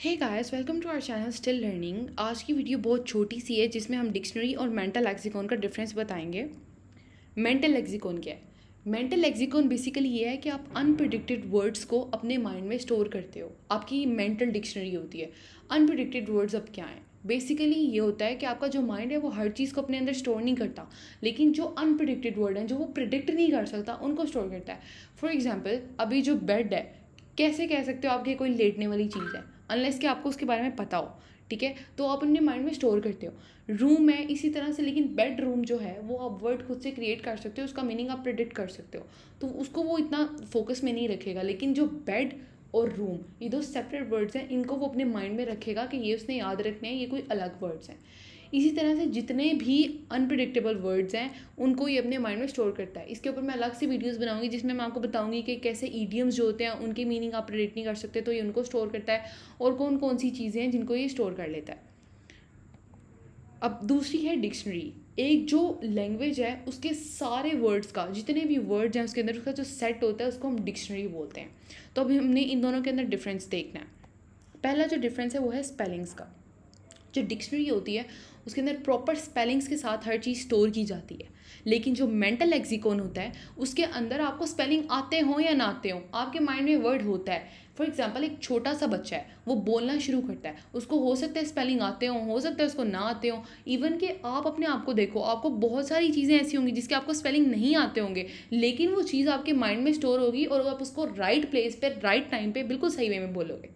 Hey guys, welcome to our channel still learning. आज की video बहुत छोटी सी है जिसमें हम डिक्शनरी और मेंटल लेक्सिकॉन का डिफरेंस बताएंगे। मेंटल लेक्सिकॉन क्या है? मेंटल लेक्सिकॉन बेसिकली ये है कि आप अनप्रिडिक्टेड वर्ड्स को अपने माइंड में स्टोर करते हो। आपकी मेंटल डिक्शनरी होती है। अनप्रिडिक्टेड वर्ड्स अब क्या हैं? बेसिकली ये होता है कि आपका जो माइंड है वो हर चीज़ को अपने अंदर स्टोर नहीं करता, लेकिन जो अनप्रिडिक्टेड वर्ड हैं, जो वो प्रिडिक्ट नहीं कर सकता, उनको स्टोर करता है। फॉर एग्जाम्पल, अभी जो बेड है, कैसे कह सकते हो आपकी कोई लेटने वाली चीज़ है, अनलेस कि आपको उसके बारे में पता हो। ठीक है, तो आप अपने माइंड में स्टोर करते हो। रूम है इसी तरह से, लेकिन बेड रूम जो है वो आप वर्ड खुद से क्रिएट कर सकते हो, उसका मीनिंग आप प्रिडिक्ट कर सकते हो, तो उसको वो इतना फोकस में नहीं रखेगा। लेकिन जो बेड और रूम, ये दो सेपरेट वर्ड्स हैं, इनको वो अपने माइंड में रखेगा कि ये उसने याद रखने हैं, ये कोई अलग वर्ड्स हैं। इसी तरह से जितने भी अनप्रिडिक्टेबल वर्ड्स हैं उनको ये अपने माइंड में स्टोर करता है। इसके ऊपर मैं अलग से वीडियोस बनाऊंगी जिसमें मैं आपको बताऊंगी कि कैसे ईडियम्स जो होते हैं उनके मीनिंग आप प्रिडिक्ट नहीं कर सकते, तो ये उनको स्टोर करता है, और कौन कौन सी चीज़ें हैं जिनको ये स्टोर कर लेता है। अब दूसरी है डिक्शनरी। एक जो लैंग्वेज है उसके सारे वर्ड्स का, जितने भी वर्ड्स हैं उसके अंदर उसका जो सेट होता है उसको हम डिक्शनरी बोलते हैं। तो अभी हमने इन दोनों के अंदर डिफरेंस देखना है। पहला जो डिफरेंस है वो है स्पेलिंग्स का। जो डिक्शनरी होती है उसके अंदर प्रॉपर स्पेलिंग्स के साथ हर चीज़ स्टोर की जाती है, लेकिन जो मेंटल लेक्सिकॉन होता है उसके अंदर आपको स्पेलिंग आते हो या ना आते हो, आपके माइंड में वर्ड होता है। फॉर एग्जाम्पल, एक छोटा सा बच्चा है, वो बोलना शुरू करता है, उसको हो सकता है स्पेलिंग आते हो सकता है उसको ना आते हो। इवन कि आप अपने आप को देखो, आपको बहुत सारी चीज़ें ऐसी होंगी जिसके आपको स्पेलिंग नहीं आते होंगे, लेकिन वो चीज़ आपके माइंड में स्टोर होगी और आप उसको राइट प्लेस पर राइट टाइम पर बिल्कुल सही वे में बोलोगे।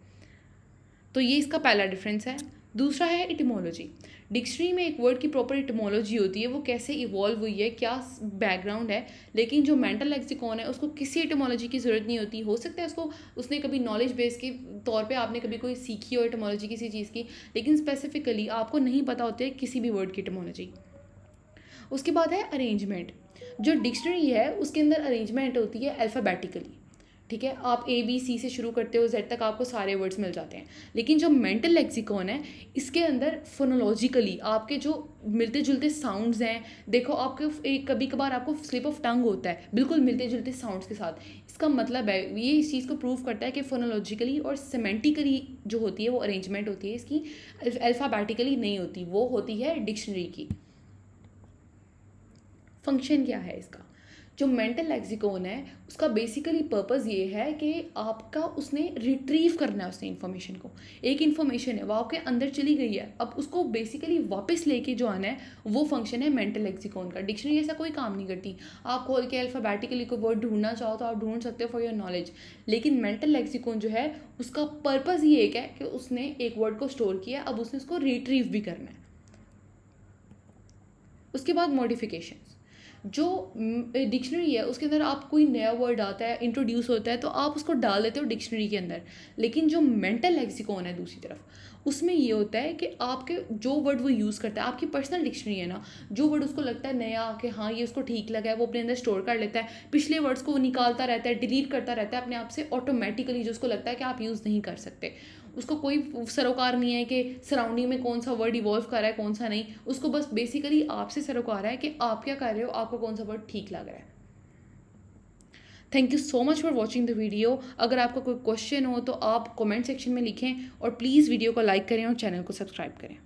तो ये इसका पहला डिफरेंस है। दूसरा है इटिमोलॉजी। डिक्शनरी में एक वर्ड की प्रॉपर इटिमोलॉजी होती है, वो कैसे इवॉल्व हुई है, क्या बैकग्राउंड है, लेकिन जो मेंटल लेक्सिकॉन है उसको किसी इटिमोलॉजी की ज़रूरत नहीं होती। हो सकता है उसको उसने कभी नॉलेज बेस के तौर पे आपने कभी कोई सीखी हो इटिमोलॉजी किसी चीज़ की, लेकिन स्पेसिफिकली आपको नहीं पता होती है किसी भी वर्ड की इटिमोलॉजी। उसके बाद है अरेंजमेंट। जो डिक्शनरी है उसके अंदर अरेंजमेंट होती है अल्फ़ाबेटिकली। ठीक है, आप ABC से शुरू करते हो, Z तक आपको सारे वर्ड्स मिल जाते हैं। लेकिन जो मेंटल लेक्सिकॉन है इसके अंदर फोनोलॉजिकली आपके जो मिलते जुलते साउंड्स हैं, देखो आपके कभी कभार आपको स्लिप ऑफ टंग होता है बिल्कुल मिलते जुलते साउंड्स के साथ। इसका मतलब है ये इस चीज़ को प्रूव करता है कि फोनोलॉजिकली और सेमेंटिकली जो होती है वो अरेंजमेंट होती है, इसकी अल्फ़ाबेटिकली नहीं होती, वो होती है डिक्शनरी की। फंक्शन क्या है इसका? जो मेंटल लेक्सिकॉन है उसका बेसिकली पर्पस ये है कि आपका उसने रिट्रीव करना है, उसने इन्फॉर्मेशन को, एक इन्फॉर्मेशन है वो आपके अंदर चली गई है, अब उसको बेसिकली वापस लेके जो आना है वो फंक्शन है मेंटल लेक्सिकॉन का। डिक्शनरी ऐसा कोई काम नहीं करती। आप खोल के अल्फ़ाबेटिकली कोई वर्ड ढूंढना चाहो तो आप ढूंढ सकते हो फॉर योर नॉलेज, लेकिन मेंटल लेक्सिकॉन जो है उसका पर्पस ये एक है कि उसने एक वर्ड को स्टोर किया, अब उसने उसको रिट्रीव भी करना है। उसके बाद मॉडिफिकेशन। जो डिक्शनरी है उसके अंदर आप कोई नया वर्ड आता है, इंट्रोड्यूस होता है, तो आप उसको डाल देते हो डिक्शनरी के अंदर। लेकिन जो मेंटल लेक्सिकॉन है दूसरी तरफ, उसमें ये होता है कि आपके जो वर्ड वो यूज़ करता है, आपकी पर्सनल डिक्शनरी है ना, जो वर्ड उसको लगता है नया कि हाँ ये उसको ठीक लगा है, वो अपने अंदर स्टोर कर लेता है। पिछले वर्ड्स को वो निकालता रहता है, डिलीट करता रहता है अपने आप से ऑटोमेटिकली, जो उसको लगता है कि आप यूज़ नहीं कर सकते। उसको कोई सरोकार नहीं है कि सराउंडिंग में कौन सा वर्ड इवॉल्व कर रहा है कौन सा नहीं, उसको बस बेसिकली आपसे सरोकार है कि आप क्या कर रहे हो, आपको कौन सा वर्ड ठीक लग रहा है। Thank you so much for watching the video. अगर आपका कोई क्वेश्चन हो तो आप कमेंट सेक्शन में लिखें, और प्लीज़ वीडियो को लाइक करें और चैनल को सब्सक्राइब करें।